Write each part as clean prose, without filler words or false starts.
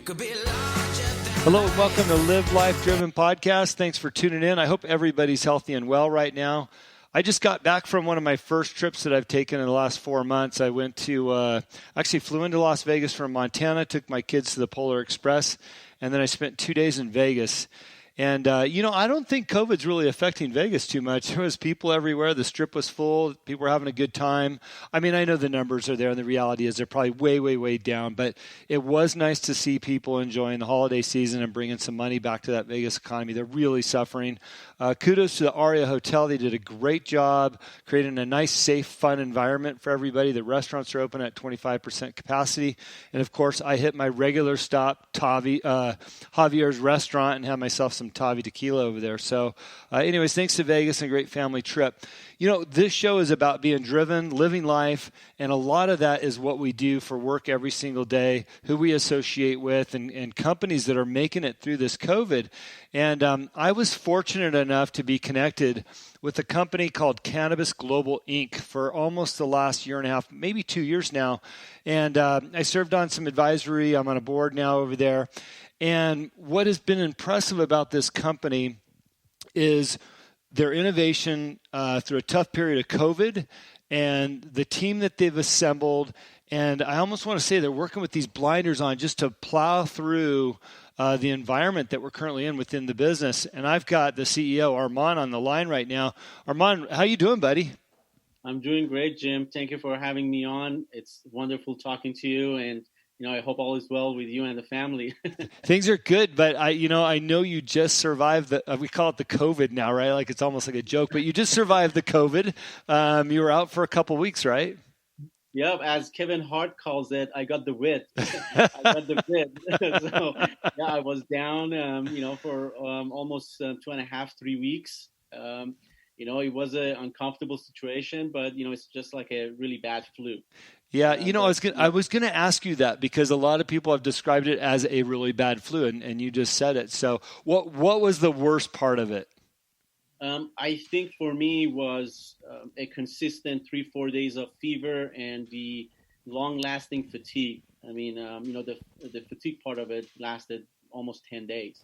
Hello and welcome to Live Life Driven Podcast. Thanks for tuning in. I hope everybody's healthy and well right now. I just got back from one of my first trips that I've taken in the last 4 months. I went to, actually flew into Las Vegas from Montana, took my kids to the Polar Express, and then I spent 2 days in Vegas. And, I don't think COVID's really affecting Vegas too much. There was people everywhere. The strip was full. People were having a good time. I mean, I know the numbers are there, and the reality is they're probably way, way, way down. But it was nice to see people enjoying the holiday season and bringing some money back to that Vegas economy. They're really suffering. Kudos to the Aria Hotel. They did a great job creating a nice, safe, fun environment for everybody. The restaurants are open at 25% capacity. And, of course, I hit my regular stop, Javier's Restaurant, and had myself some Tavi tequila over there. So anyways, thanks to Vegas and a great family trip. This show is about being driven, living life, and a lot of that is what we do for work every single day, who we associate with, and companies that are making it through this COVID. And I was fortunate enough to be connected with a company called Cannabis Global Inc. for almost the last year and a half, maybe 2 years now. And I served on some advisory. I'm on a board now over there. And what has been impressive about this company is their innovation through a tough period of COVID and the team that they've assembled. And I almost want to say they're working with these blinders on just to plow through the environment that we're currently in within the business. And I've got the CEO, Arman, on the line right now. Arman, how you doing, buddy? I'm doing great, Jim. Thank you for having me on. It's wonderful talking to you, and I hope all is well with you and the family. Things are good, but I know you just survived we call it the COVID now, right? Like it's almost like a joke, but you just survived the COVID. You were out for a couple weeks, right? Yep, as Kevin Hart calls it, I got the wit. I got the wit. So yeah, I was down, for almost 2.5, 3 weeks. It was an uncomfortable situation, but it's just like a really bad flu. Yeah, I was gonna ask you that because a lot of people have described it as a really bad flu, and you just said it. So, what was the worst part of it? I think for me was a consistent 3-4 days of fever and the long-lasting fatigue. I mean, the fatigue part of it lasted almost 10 days,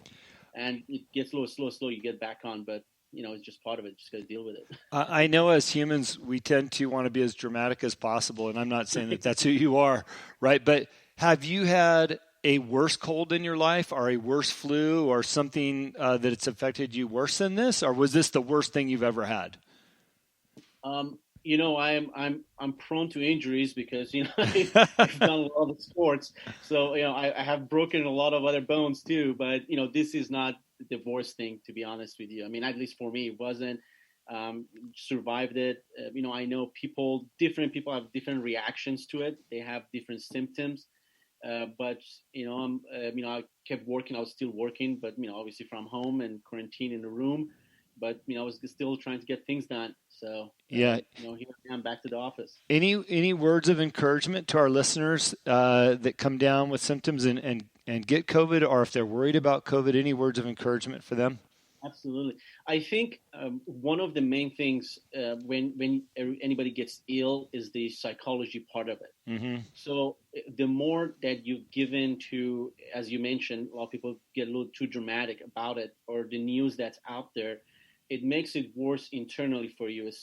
and it gets slow. You get back on, but it's just part of it. Just got to deal with it. I know as humans, we tend to want to be as dramatic as possible, and I'm not saying that that's who you are, right? But have you had a worse cold in your life or a worse flu or something that it's affected you worse than this? Or was this the worst thing you've ever had? I'm prone to injuries because, I've done a lot of sports. So, I have broken a lot of other bones too, but, this is not the worst thing, to be honest with you. I mean, at least for me, it wasn't. Survived it. I know different people have different reactions to it. They have different symptoms. But I kept working. I was still working, but obviously from home and quarantine in the room. But I was still trying to get things done. So yeah, here I am back to the office. Any words of encouragement to our listeners that come down with symptoms and get COVID, or if they're worried about COVID, any words of encouragement for them? Absolutely. I think one of the main things when anybody gets ill is the psychology part of it. Mm-hmm. So the more that you give in to, as you mentioned, a lot of people get a little too dramatic about it, or the news that's out there, it makes it worse internally for you. As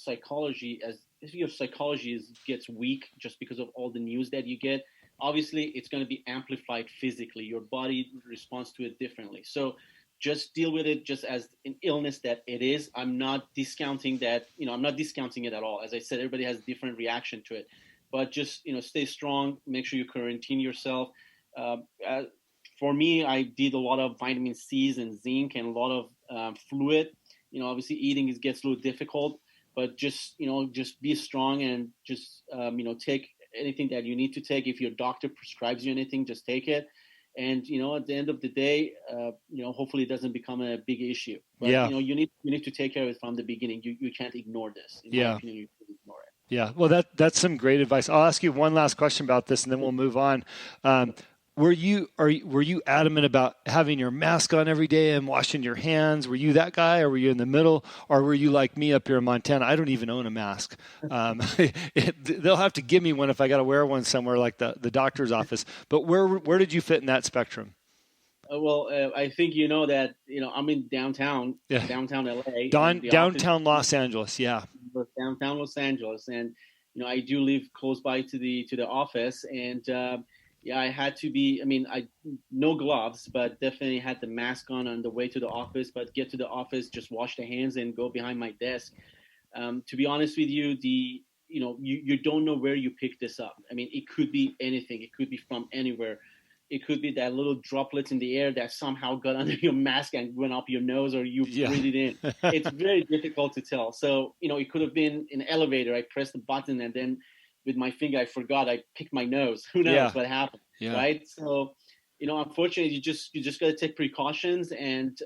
if your psychology gets weak just because of all the news that you get, obviously it's going to be amplified physically. Your body responds to it differently. So just deal with it just as an illness that it is. I'm not discounting that. I'm not discounting it at all. As I said, everybody has a different reaction to it. But just, stay strong. Make sure you quarantine yourself. For me, I did a lot of vitamin C's and zinc and a lot of fluid. Obviously eating gets a little difficult. But just be strong and just, take anything that you need to take. If your doctor prescribes you anything, just take it. And, at the end of the day, hopefully it doesn't become a big issue. But, yeah. You need to take care of it from the beginning. You can't ignore this. In my opinion, you can't ignore it. Yeah. Well, that's some great advice. I'll ask you one last question about this, and then we'll move on. Were you adamant about having your mask on every day and washing your hands? Were you that guy, or were you in the middle, or were you like me up here in Montana? I don't even own a mask. They'll have to give me one if I got to wear one somewhere like the doctor's office. But where did you fit in that spectrum? I think you know that I'm in downtown LA, and the office Downtown Los Angeles. Yeah. was downtown Los Angeles, and I do live close by to the office, and yeah, I had to be. I mean, I no gloves, but definitely had the mask on the way to the office. But get to the office, just wash the hands and go behind my desk. To be honest with you, you don't know where you pick this up. I mean, it could be anything. It could be from anywhere. It could be that little droplets in the air that somehow got under your mask and went up your nose, or you breathed it in. It's very difficult to tell. So, it could have been an elevator. I pressed the button, and then with my finger, I forgot. I picked my nose. Who knows what happened, right? So, unfortunately, you just got to take precautions and,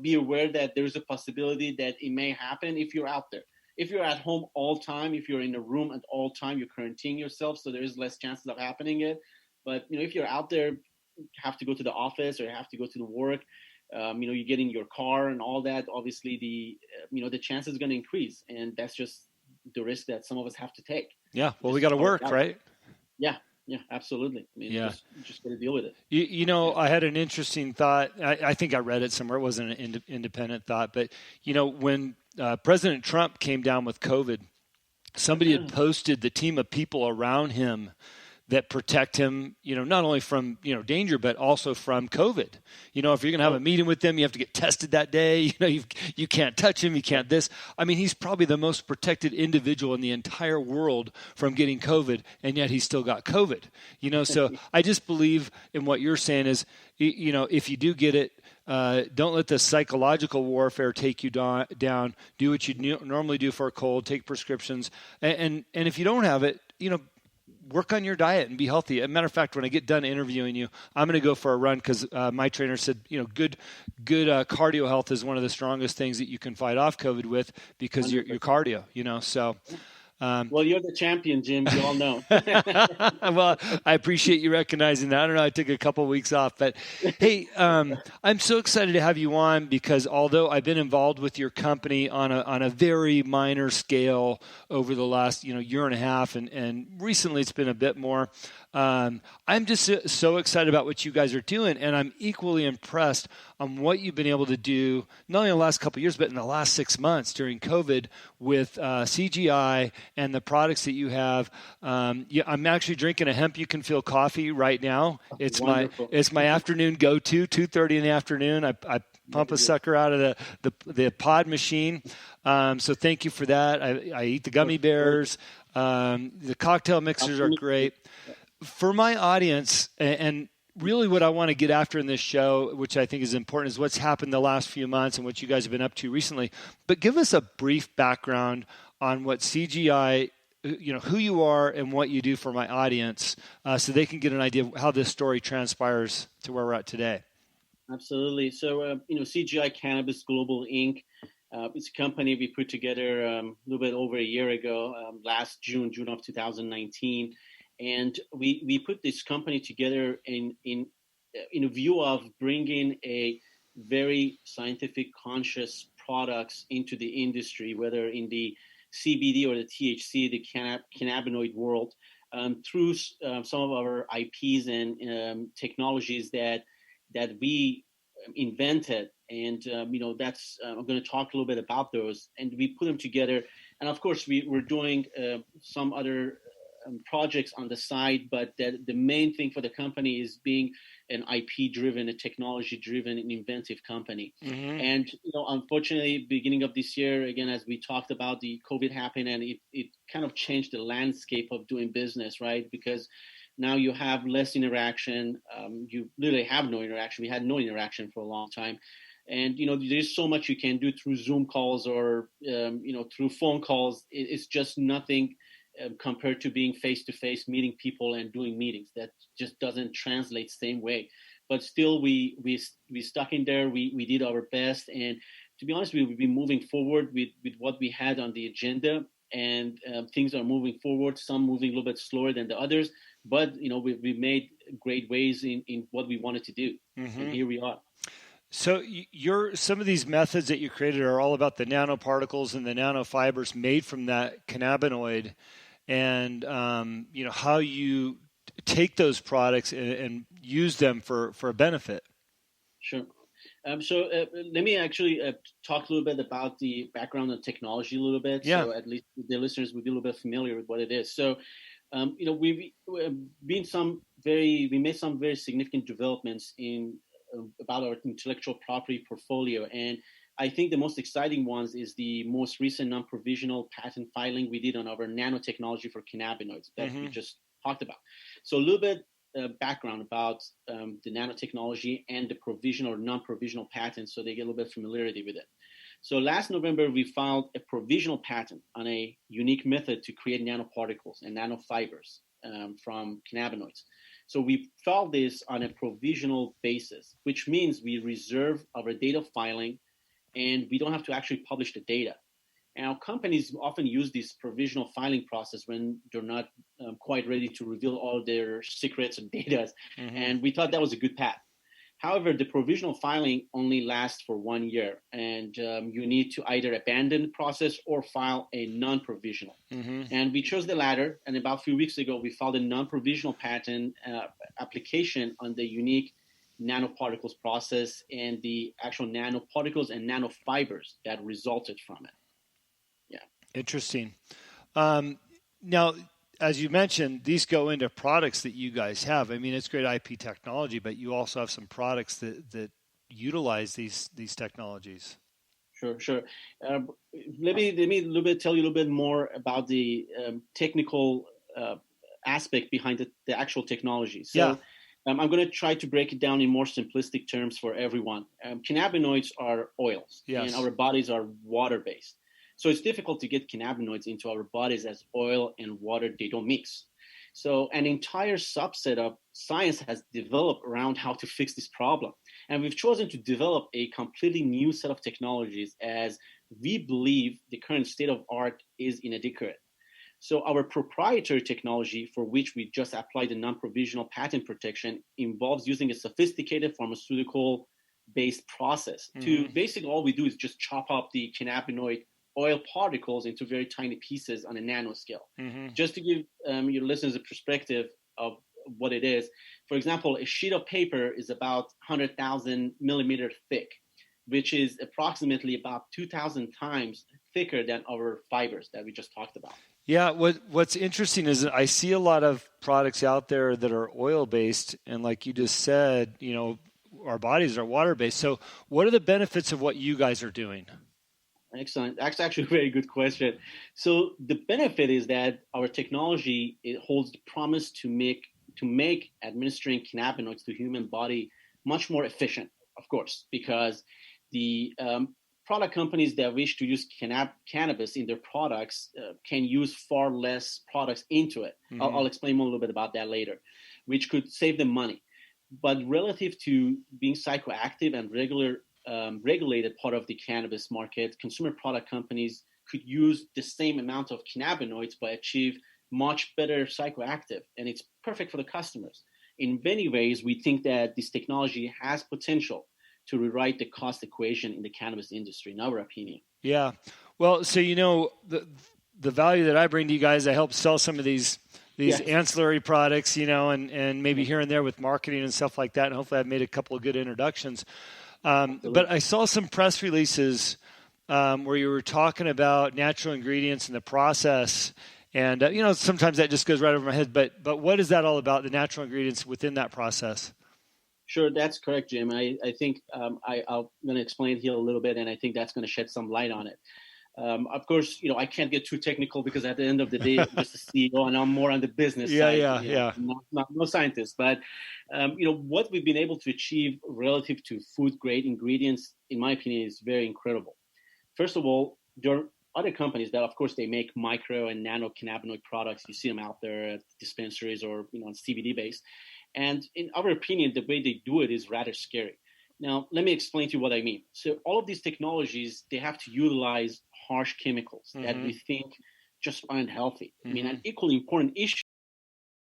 be aware that there's a possibility that it may happen if you're out there. If you're at home all time, if you're in a room at all time, you're quarantining yourself, so there is less chances of happening it. But, if you're out there, you have to go to the office or you have to go to the work, you get in your car and all that, obviously the chance is going to increase. And that's just the risk that some of us have to take. Yeah. Well, we got to work, right? Yeah. Yeah, absolutely. I mean, just got to deal with it. I had an interesting thought. I think I read it somewhere. It wasn't an independent thought. But, when President Trump came down with COVID, somebody had posted the team of people around him that protect him, not only from, danger, but also from COVID. If you're going to have a meeting with them, you have to get tested that day. You can't touch him. You can't this. I mean, he's probably the most protected individual in the entire world from getting COVID, and yet he's still got COVID. So I just believe in what you're saying is, if you do get it, don't let the psychological warfare take you down. Do what you normally do for a cold, take prescriptions. And if you don't have it, work on your diet and be healthy. As a matter of fact, when I get done interviewing you, I'm going to go for a run because my trainer said, good cardio health is one of the strongest things that you can fight off COVID with because your cardio, so. Well, you're the champion, Jim. You all know. Well, I appreciate you recognizing that. I don't know. I took a couple of weeks off, but hey, I'm so excited to have you on because although I've been involved with your company on a very minor scale over the last year and a half, and recently it's been a bit more. I'm just so excited about what you guys are doing, and I'm equally impressed on what you've been able to do, not only in the last couple of years, but in the last 6 months during COVID with CGI and the products that you have. I'm actually drinking a hemp you can feel coffee right now. It's my afternoon go-to, 2:30 in the afternoon. I pump a sucker out of the pod machine. So thank you for that. I eat the gummy bears. The cocktail mixers are great. For my audience, and really what I want to get after in this show, which I think is important, is what's happened the last few months and what you guys have been up to recently. But give us a brief background on what CGI, who you are and what you do for my audience so they can get an idea of how this story transpires to where we're at today. Absolutely. So, CGI Cannabis Global Inc. It's a company we put together a little bit over a year ago, last June of 2019. And we put this company together in a view of bringing a very scientific conscious products into the industry, whether in the CBD or the THC, the cannabinoid world, through some of our IPs and technologies that we invented. And, that's I'm going to talk a little bit about those. And we put them together. And, of course, we're doing some other projects on the side, but the main thing for the company is being an IP-driven, a technology-driven, and inventive company. Mm-hmm. And unfortunately, beginning of this year, again, as we talked about, the COVID happened, and it kind of changed the landscape of doing business, right? Because now you have less interaction. You literally have no interaction. We had no interaction for a long time. And, there's so much you can do through Zoom calls or, through phone calls. It's just nothing compared to being face-to-face, meeting people and doing meetings. That just doesn't translate same way. But still, we stuck in there. We did our best. And to be honest, we've been moving forward with what we had on the agenda. And things are moving forward, some moving a little bit slower than the others. But, we've made great ways in what we wanted to do. Mm-hmm. And here we are. So some of these methods that you created are all about the nanoparticles and the nanofibers made from that cannabinoid, and how you take those products and use them for a benefit. Sure. So let me actually talk a little bit about the background of technology a little bit, Yeah. so at least the listeners would be a little bit familiar with what it is. So, we've been we made some very significant developments in about our intellectual property portfolio, and I think the most exciting ones is the most recent non-provisional patent filing we did on our nanotechnology for cannabinoids that we just talked about. So a little bit background about the nanotechnology and the provisional or non-provisional patents, so they get a little bit of familiarity with it. So last November, we filed a provisional patent on a unique method to create nanoparticles and nanofibers from cannabinoids. So we filed this on a provisional basis, which means we reserve our date of filing and we don't have to actually publish the data. Now, companies often use this provisional filing process when they're not quite ready to reveal all their secrets and data, and we thought that was a good path. However, the provisional filing only lasts for 1 year, and you need to either abandon the process or file a non-provisional. And we chose the latter, and about a few weeks ago, we filed a non-provisional patent application on the unique nanoparticles process and the actual nanoparticles and nanofibers that resulted from it. Interesting. Now, as you mentioned, these go into products that you guys have. I mean, it's great IP technology, but you also have some products that utilize these technologies. Sure. Let me tell you a little bit more about the technical aspect behind the actual technology. So, I'm going to try to break it down in more simplistic terms for everyone. Cannabinoids are oils, and our bodies are water-based. So it's difficult to get cannabinoids into our bodies as oil and water, they don't mix. So an entire subset of science has developed around how to fix this problem. And we've chosen to develop a completely new set of technologies as we believe the current state of art is inadequate. So our proprietary technology, for which we just applied the non-provisional patent protection, involves using a sophisticated pharmaceutical-based process. To basically all we do is just chop up the cannabinoid oil particles into very tiny pieces on a nanoscale. Just to give your listeners a perspective of what it is, for example, a sheet of paper is about 100,000 millimeters thick, which is approximately about 2,000 times thicker than our fibers that we just talked about. Yeah, what's interesting is that I see a lot of products out there that are oil-based, and like you just said, our bodies are water-based. So what are the benefits of what you guys are doing? Excellent. That's actually a very good question. So the benefit is that our technology, it holds the promise to make administering cannabinoids to human body much more efficient, of course, because the product companies that wish to use cannabis in their products can use far less products into it. I'll explain more a little bit about that later, which could save them money. But relative to being psychoactive and regulated part of the cannabis market, consumer product companies could use the same amount of cannabinoids but achieve much better psychoactive, and it's perfect for the customers. In many ways, we think that this technology has potential to rewrite the cost equation in the cannabis industry, in our opinion. Yeah. Well, so the value that I bring to you guys, I help sell some of these ancillary products, and maybe here and there with marketing and stuff like that, and hopefully I've made a couple of good introductions. But I saw some press releases where you were talking about natural ingredients in the process, and sometimes that just goes right over my head. But what is that all about? The natural ingredients within that process? Sure, that's correct, Jim. I think I'm going to explain it here a little bit, and I think that's going to shed some light on it. Of course, I can't get too technical because at the end of the day, I'm just a CEO and I'm more on the business side. Yeah. No scientist. But, what we've been able to achieve relative to food-grade ingredients, in my opinion, is very incredible. First of all, there are other companies that, of course, they make micro and nano cannabinoid products. You see them out there at dispensaries or, CBD-based. And in our opinion, the way they do it is rather scary. Now, let me explain to you what I mean. So all of these technologies, they have to utilize harsh chemicals that we think just aren't healthy. I mean, an equally important issue